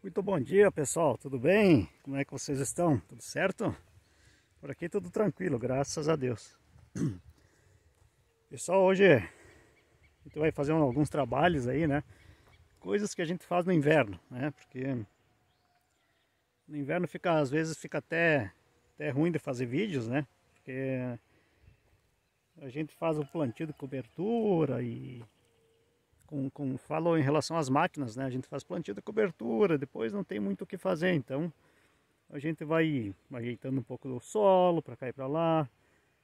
Muito bom dia, pessoal, tudo bem? Como é que vocês estão? Tudo certo? Por aqui tudo tranquilo, graças a Deus. Pessoal, hoje a gente vai fazer alguns trabalhos aí, né? Coisas que a gente faz no inverno, né? Porque no inverno às vezes fica até ruim de fazer vídeos, né? Porque a gente faz o plantio de cobertura e falou em relação às máquinas, né? A gente faz plantio de cobertura, depois não tem muito o que fazer, então a gente vai ajeitando um pouco do solo para cá e para lá,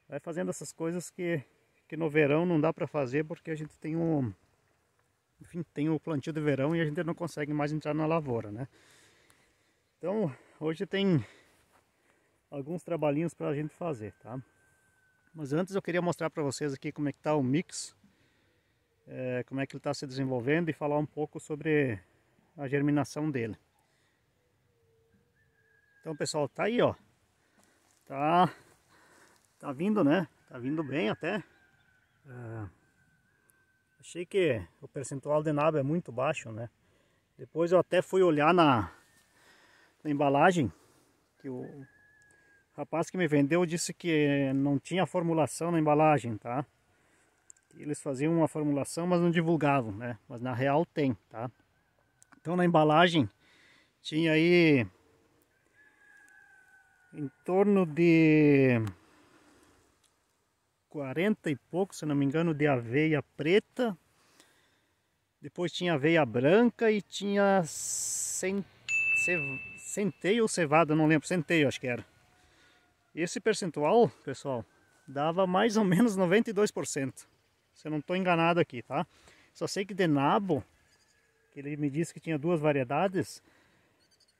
vai fazendo essas coisas que no verão não dá para fazer porque a gente tem tem o plantio de verão e a gente não consegue mais entrar na lavoura, né? Então hoje tem alguns trabalhinhos para a gente fazer, tá? Mas antes eu queria mostrar para vocês aqui como é que tá o mix. Como é que ele está se desenvolvendo e falar um pouco sobre a germinação dele. Então, pessoal, tá aí, ó. Tá vindo, né? Tá vindo bem até. Achei que o percentual de nabo é muito baixo, né? Depois eu até fui olhar na embalagem, que o rapaz que me vendeu disse que não tinha formulação na embalagem, tá? Eles faziam uma formulação, mas não divulgavam, né? Mas na real tem, tá? Então na embalagem tinha aí em torno de 40 e pouco, se não me engano, de aveia preta. Depois tinha aveia branca e tinha centeio ou cevada, não lembro, centeio acho que era. Esse percentual, pessoal, dava mais ou menos 92%. Se eu não estou enganado aqui, tá? Só sei que de nabo, que ele me disse que tinha duas variedades,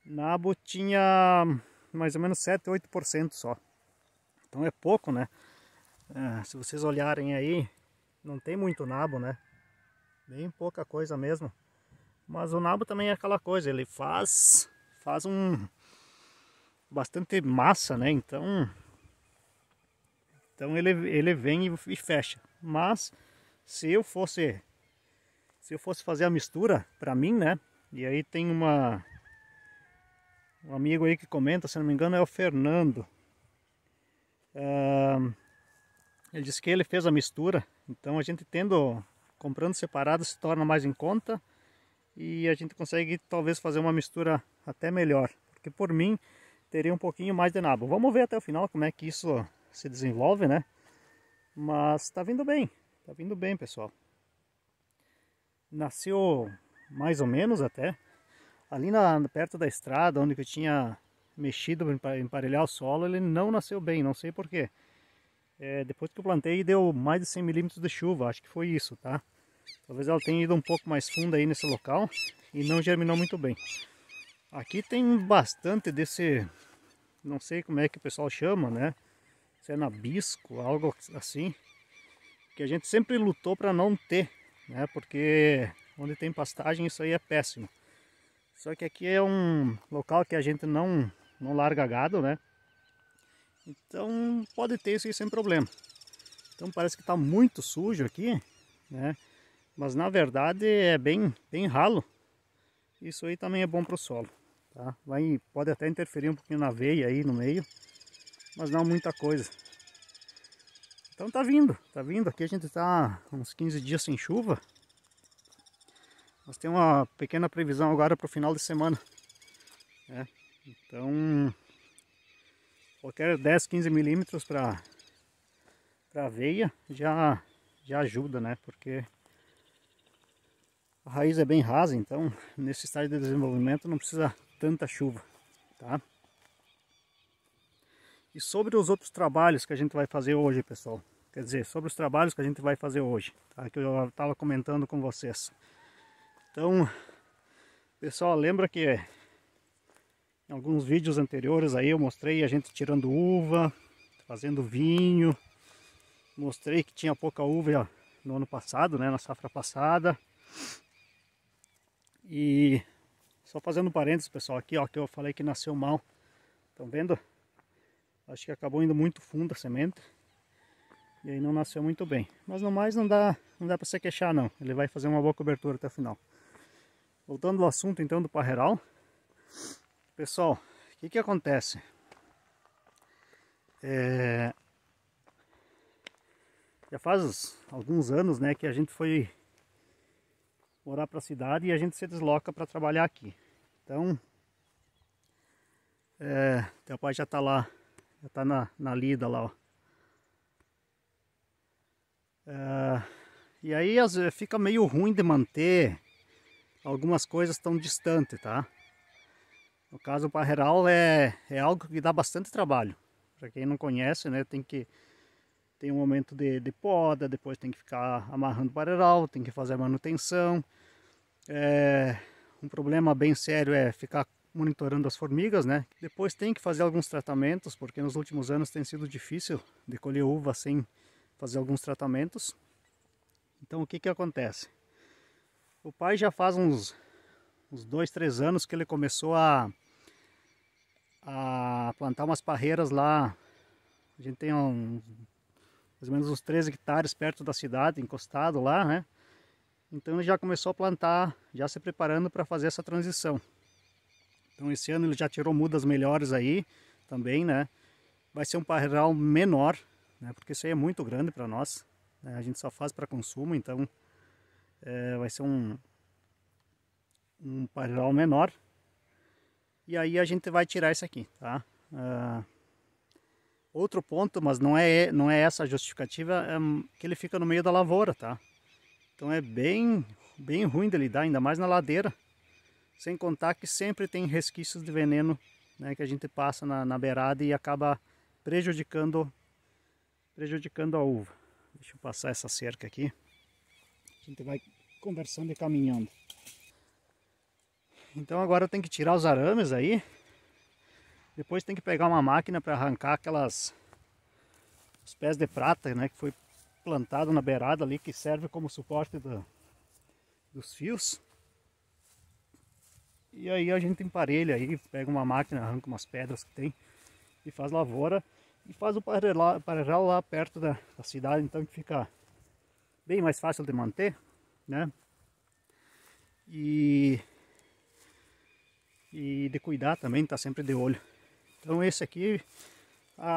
nabo tinha mais ou menos 7, 8% só. Então é pouco, né? Se vocês olharem aí, não tem muito nabo, né? Bem pouca coisa mesmo. Mas o nabo também é aquela coisa, ele faz bastante massa, né? Então ele vem e fecha. Mas se eu fosse fazer a mistura para mim, né? E aí tem um amigo aí que comenta, se não me engano é o Fernando. Ele disse que ele fez a mistura, então a gente comprando separado se torna mais em conta e a gente consegue talvez fazer uma mistura até melhor, porque por mim teria um pouquinho mais de nabo. Vamos ver até o final como é que isso se desenvolve, né? Mas tá vindo bem, pessoal. Nasceu mais ou menos até ali perto da estrada, onde eu tinha mexido para emparelhar o solo, ele não nasceu bem, não sei porquê. Depois que eu plantei deu mais de 100 milímetros de chuva, acho que foi isso, tá? Talvez ela tenha ido um pouco mais funda aí nesse local e não germinou muito bem. Aqui tem bastante desse, não sei como é que o pessoal chama, né? Se é nabisco, algo assim, que a gente sempre lutou para não ter, né? Porque onde tem pastagem isso aí é péssimo. Só que aqui é um local que a gente não larga gado, né? Então pode ter isso aí sem problema. Então parece que está muito sujo aqui, né? Mas na verdade é bem ralo. Isso aí também é bom para o solo, tá? Pode até interferir um pouquinho na veia aí no meio, mas não muita coisa. Então tá vindo. Aqui a gente está uns 15 dias sem chuva. Nós temos uma pequena previsão agora para o final de semana, né? Então qualquer 10, 15 milímetros para aveia já ajuda, né? Porque a raiz é bem rasa, então nesse estágio de desenvolvimento não precisa tanta chuva, tá? E sobre os outros trabalhos que a gente vai fazer hoje, pessoal, quer dizer, sobre os trabalhos que a gente vai fazer hoje, tá? Que eu estava comentando com vocês. Então, pessoal, lembra que em alguns vídeos anteriores aí eu mostrei a gente tirando uva, fazendo vinho, mostrei que tinha pouca uva no ano passado, né, na safra passada. E só fazendo parênteses, pessoal, aqui ó, que eu falei que nasceu mal. Estão vendo? Acho que acabou indo muito fundo a semente. E aí não nasceu muito bem. Mas no mais não dá para se queixar não. Ele vai fazer uma boa cobertura até o final. Voltando ao assunto então do parreiral. Pessoal, o que acontece? Já faz alguns anos, né, que a gente foi morar para a cidade e a gente se desloca para trabalhar aqui. Então, teu pai já tá lá, já tá na lida lá, ó. E aí fica meio ruim de manter algumas coisas tão distantes, tá? No caso, o parreiral é algo que dá bastante trabalho. Para quem não conhece, né, tem um momento de poda, depois tem que ficar amarrando o parreiral, tem que fazer a manutenção. Um problema bem sério é ficar monitorando as formigas, né? Depois tem que fazer alguns tratamentos, porque nos últimos anos tem sido difícil de colher uva sem fazer alguns tratamentos. Então o que acontece? O pai já faz uns 2, 3 anos que ele começou a plantar umas parreiras lá. A gente tem mais ou menos uns 13 hectares perto da cidade, encostado lá, né? Então ele já começou a plantar, já se preparando para fazer essa transição. Então esse ano ele já tirou mudas melhores aí também, né? Vai ser um parreiral menor, né? Porque isso aí é muito grande para nós, né? A gente só faz para consumo, então vai ser um parreiral menor. E aí a gente vai tirar isso aqui, tá? Outro ponto, mas não é essa a justificativa, é que ele fica no meio da lavoura, tá? Então é bem ruim de lidar, ainda mais na ladeira. Sem contar que sempre tem resquícios de veneno, né, que a gente passa na beirada e acaba prejudicando a uva. Deixa eu passar essa cerca aqui. A gente vai conversando e caminhando. Então agora tem que tirar os arames aí. Depois tem que pegar uma máquina para arrancar os pés de prata, né, que foi plantado na beirada ali, que serve como suporte dos fios. E aí a gente emparelha aí, pega uma máquina, arranca umas pedras que tem e faz lavoura e faz o parreiral lá perto da cidade, então que fica bem mais fácil de manter, né? E de cuidar também, tá sempre de olho. Então esse aqui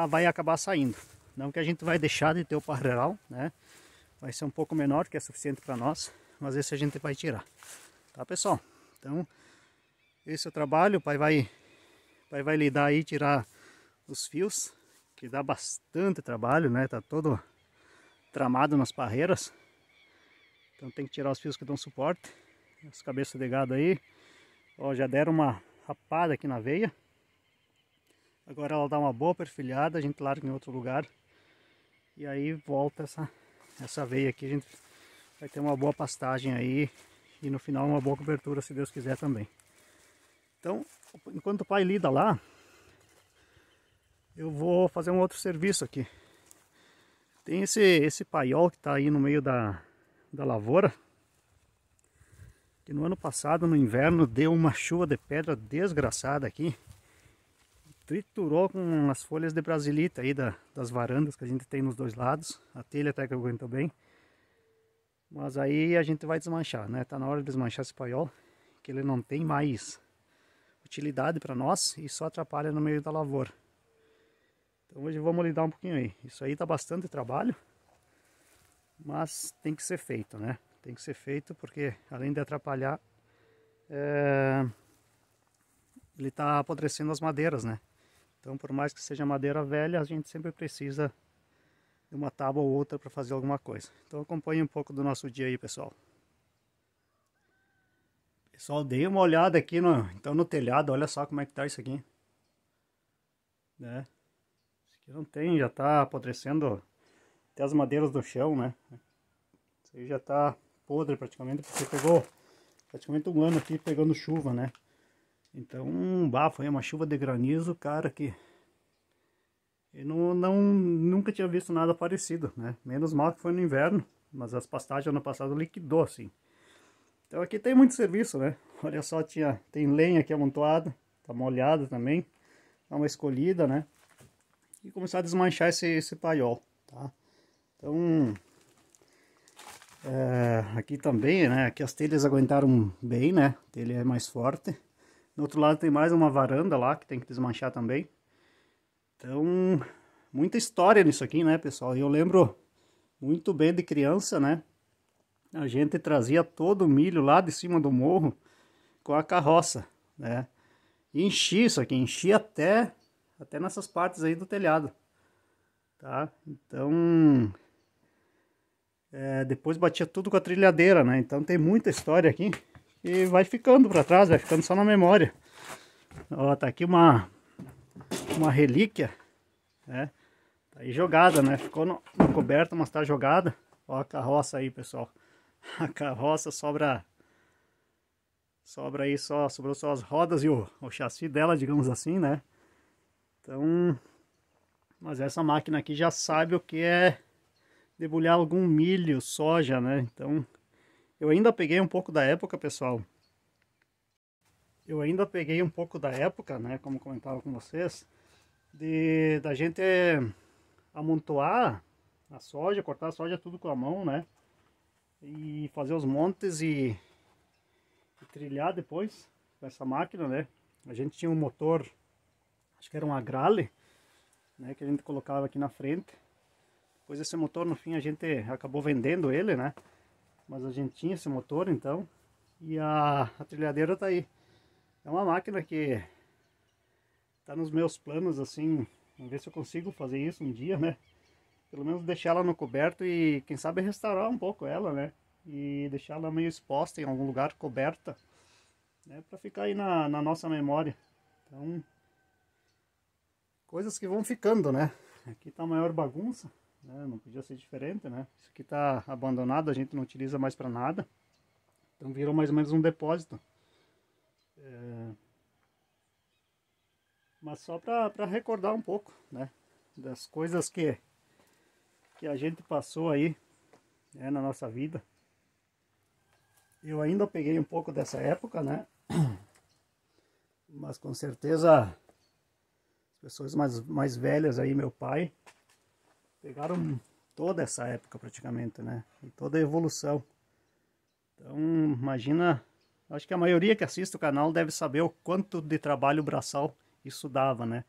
vai acabar saindo. Não que a gente vai deixar de ter o parreiral, né? Vai ser um pouco menor, que é suficiente para nós, mas esse a gente vai tirar. Tá, pessoal? Então esse é o trabalho, o pai vai lidar aí, tirar os fios, que dá bastante trabalho, né? Tá todo tramado nas parreiras. Então tem que tirar os fios que dão suporte. As cabeças de gado aí, ó, já deram uma rapada aqui na veia. Agora ela dá uma boa perfilhada, a gente larga em outro lugar. E aí volta essa veia aqui, a gente vai ter uma boa pastagem aí. E no final uma boa cobertura, se Deus quiser também. Então, enquanto o pai lida lá, eu vou fazer um outro serviço aqui. Tem esse paiol que está aí no meio da lavoura, que no ano passado, no inverno, deu uma chuva de pedra desgraçada aqui. Triturou com as folhas de brasilita aí das varandas que a gente tem nos dois lados. A telha até que aguentou bem. Mas aí a gente vai desmanchar, né? Tá na hora de desmanchar esse paiol, que ele não tem mais utilidade para nós e só atrapalha no meio da lavoura. Então hoje vamos lidar um pouquinho aí. Isso aí dá bastante trabalho, mas tem que ser feito, né? Tem que ser feito porque além de atrapalhar, ele está apodrecendo as madeiras, né? Então por mais que seja madeira velha, a gente sempre precisa de uma tábua ou outra para fazer alguma coisa. Então acompanhe um pouco do nosso dia aí, pessoal. Pessoal, dei uma olhada aqui no telhado, olha só como é que tá isso aqui. Né? Isso aqui não tem, já tá apodrecendo até as madeiras do chão, né? Isso aí já tá podre praticamente, porque pegou praticamente um ano aqui pegando chuva, né? Então, foi uma chuva de granizo, cara, que eu nunca tinha visto nada parecido, né? Menos mal que foi no inverno, mas as pastagens ano passado liquidou, assim. Então aqui tem muito serviço, né? Olha só, tem lenha aqui amontoada, tá molhada também. Dá uma escolhida, né? E começar a desmanchar esse paiol, tá? Então, aqui também, né? Aqui as telhas aguentaram bem, né? A telha é mais forte. Do outro lado tem mais uma varanda lá que tem que desmanchar também. Então, muita história nisso aqui, né, pessoal? E eu lembro muito bem de criança, né? A gente trazia todo o milho lá de cima do morro com a carroça, né? E enchia isso aqui, enchia até nessas partes aí do telhado, tá? Então, depois batia tudo com a trilhadeira, né? Então tem muita história aqui e vai ficando para trás, vai ficando só na memória. Ó, tá aqui uma relíquia, né? Tá aí jogada, né? Ficou no coberto, mas tá jogada. Ó a carroça aí, pessoal. A carroça sobrou só as rodas e o chassi dela, digamos assim, né? Então, mas essa máquina aqui já sabe o que é debulhar algum milho, soja, né? Então, eu ainda peguei um pouco da época, pessoal. Eu ainda peguei um pouco da época, né? Como comentava com vocês, da gente amontoar a soja, cortar a soja tudo com a mão, né? E fazer os montes e trilhar depois com essa máquina, né? A gente tinha um motor, acho que era um Agrale, né? Que a gente colocava aqui na frente. Depois esse motor, no fim, a gente acabou vendendo ele, né? Mas a gente tinha esse motor, então. E a trilhadeira tá aí. É uma máquina que tá nos meus planos, assim. Vamos ver se eu consigo fazer isso um dia, né? Pelo menos deixar ela no coberto e, quem sabe, restaurar um pouco ela, né? E deixar ela meio exposta em algum lugar, coberta, né? Pra ficar aí na nossa memória. Então, coisas que vão ficando, né? Aqui tá a maior bagunça, né? Não podia ser diferente, né? Isso aqui tá abandonado, a gente não utiliza mais para nada. Então virou mais ou menos um depósito. Mas só para recordar um pouco, né? Das coisas que a gente passou aí, né? Na nossa vida. Eu ainda peguei um pouco dessa época, né? Mas com certeza as pessoas mais velhas aí, meu pai, pegaram toda essa época praticamente, né? E toda a evolução. Então, imagina, acho que a maioria que assiste o canal deve saber o quanto de trabalho braçal isso dava, né?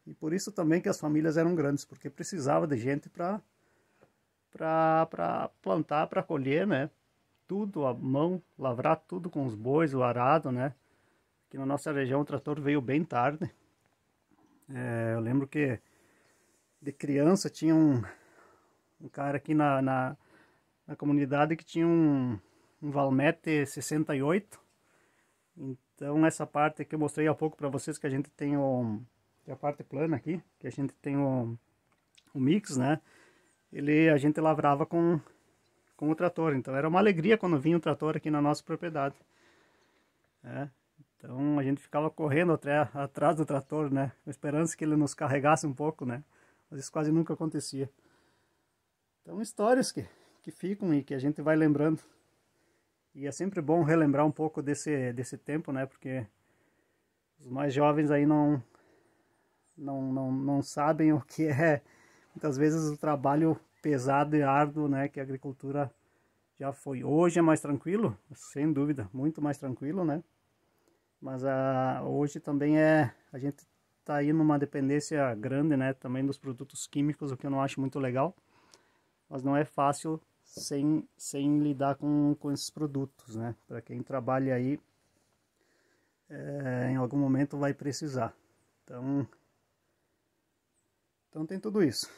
E por isso também que as famílias eram grandes, porque precisava de gente para plantar, para colher, né? Tudo à mão, lavrar tudo com os bois, o arado, né? Aqui na nossa região o trator veio bem tarde. Eu lembro que de criança tinha um cara aqui na comunidade que tinha um Valmete 68. Então essa parte que eu mostrei há pouco para vocês, que a gente tem a parte plana aqui, que a gente tem o mix, né? A gente lavrava com o trator, então era uma alegria quando vinha o trator aqui na nossa propriedade, né? Então a gente ficava correndo atrás do trator, né? Esperando que ele nos carregasse um pouco, né? Mas isso quase nunca acontecia. Então histórias que ficam e que a gente vai lembrando. E é sempre bom relembrar um pouco desse tempo, né? Porque os mais jovens aí não sabem o que é, muitas vezes, o trabalho pesado e árduo, né? Que a agricultura já foi. Hoje é mais tranquilo, sem dúvida, muito mais tranquilo, né? Mas hoje também a gente está aí numa dependência grande, né? Também dos produtos químicos, o que eu não acho muito legal. Mas não é fácil sem lidar com esses produtos, né? Para quem trabalha aí, em algum momento vai precisar. Então tem tudo isso.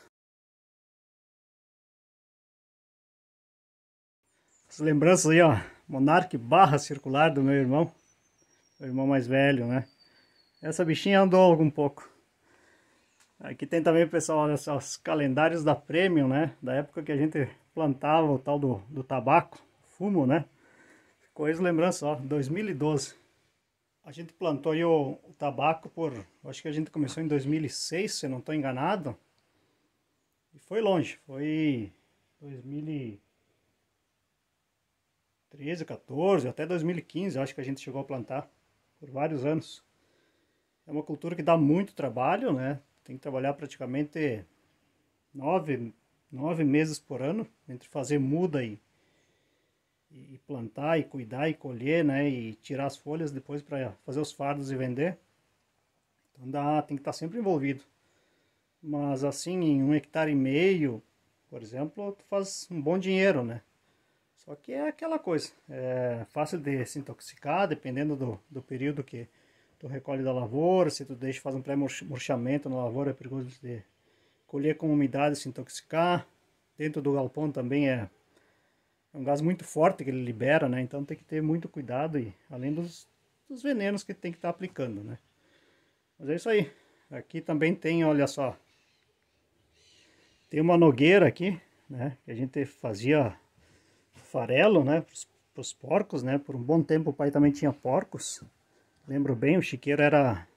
As lembranças aí, ó. Monark barra circular do meu irmão mais velho, né? Essa bichinha andou algum pouco. Aqui tem também, pessoal, olha só, os calendários da Premium, né? Da época que a gente plantava o tal do tabaco, fumo, né? Ficou aí as lembranças, ó, 2012. A gente plantou aí o tabaco acho que a gente começou em 2006, se eu não estou enganado. E foi longe, foi 2013, 14, até 2015, acho que a gente chegou a plantar por vários anos. É uma cultura que dá muito trabalho, né? Tem que trabalhar praticamente 9 meses por ano, entre fazer muda e plantar e cuidar e colher, né, e tirar as folhas depois para fazer os fardos e vender. Então tem que estar sempre envolvido. Mas assim, em 1,5 hectare, por exemplo, tu faz um bom dinheiro, né? Só que é aquela coisa, é fácil de se intoxicar, dependendo do período que tu recolhe da lavoura. Se tu deixa fazer um pré-murchamento na lavoura, é perigoso de colher com umidade e se intoxicar. Dentro do galpão também é um gás muito forte que ele libera, né? Então tem que ter muito cuidado, e além dos venenos que tem que estar aplicando, né? Mas é isso aí. Aqui também tem, olha só, tem uma nogueira aqui, né? Que a gente fazia farelo, né? Para os porcos, né? Por um bom tempo o pai também tinha porcos. Lembro bem, o chiqueiro era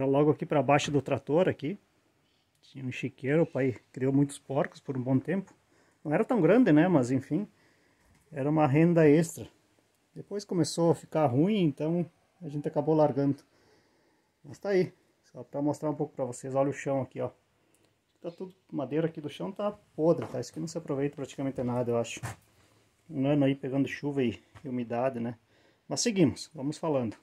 logo aqui para baixo do trator aqui. Tinha um chiqueiro, o pai criou muitos porcos por um bom tempo. Não era tão grande, né? Mas enfim, era uma renda extra. Depois começou a ficar ruim, então a gente acabou largando. Mas tá aí, só para mostrar um pouco para vocês. Olha o chão aqui, ó. Tá tudo, madeira aqui do chão tá podre, tá? Isso aqui não se aproveita praticamente nada, eu acho. Um ano aí pegando chuva e umidade, né? Mas seguimos, vamos falando.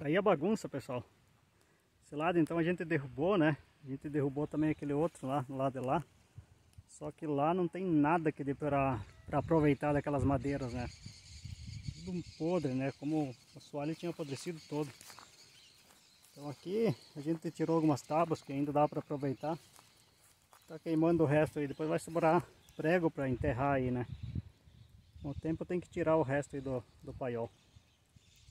Aí a bagunça, pessoal. Esse lado então a gente derrubou, né? A gente derrubou também aquele outro lá, no lado de lá. Só que lá não tem nada que dê para aproveitar daquelas madeiras, né? Tudo podre, né? Como o assoalho tinha apodrecido todo. Então aqui a gente tirou algumas tábuas que ainda dá para aproveitar. Tá queimando o resto aí. Depois vai sobrar prego para enterrar aí, né? Com o tempo tem que tirar o resto aí do paiol.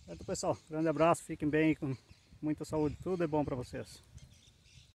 Certo, pessoal? Grande abraço, fiquem bem, com muita saúde, tudo é bom para vocês.